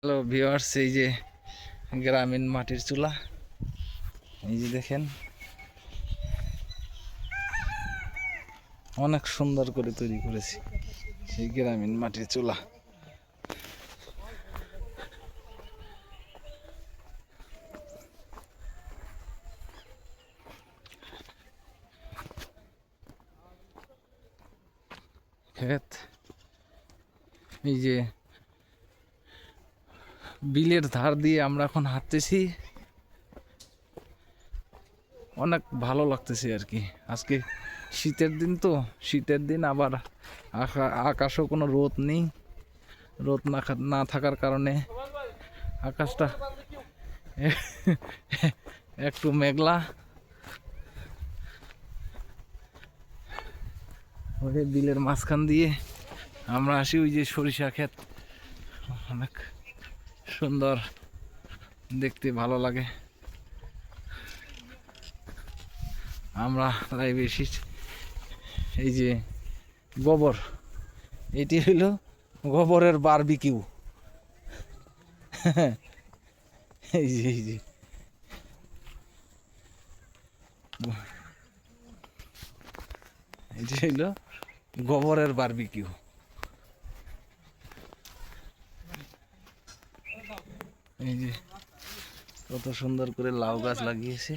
Hello viewers, এই যে গ্রামীণ মাটির চুলা, এই যে দেখেন অনেক সুন্দর করে তৈরি করেছি সেই গ্রামীণ মাটির চুলা। ক্ষেত, এই যে বিলের ধার দিয়ে আমরা এখন হাঁটতেছি, অনেক ভালো লাগতেছে আর কি। আজকে শীতের দিন, তো শীতের দিন আবার আকাশও কোনো রোদ নেই। রোদ না থাকার কারণে আকাশটা একটু মেঘলা। ওই বিলের মাঝখান দিয়ে আমরা আসি, ওই যে সরিষা ক্ষেত, অনেক সুন্দর দেখতে, ভালো লাগে। আমরা তাই বেশি এই যে গোবর, এটি হইল গোবরের বারবিকিউ। এই যে এটি হইল গোবরের বারবিকিউ। এই যে কত সুন্দর করে লাউ গাছ লাগিয়েছে।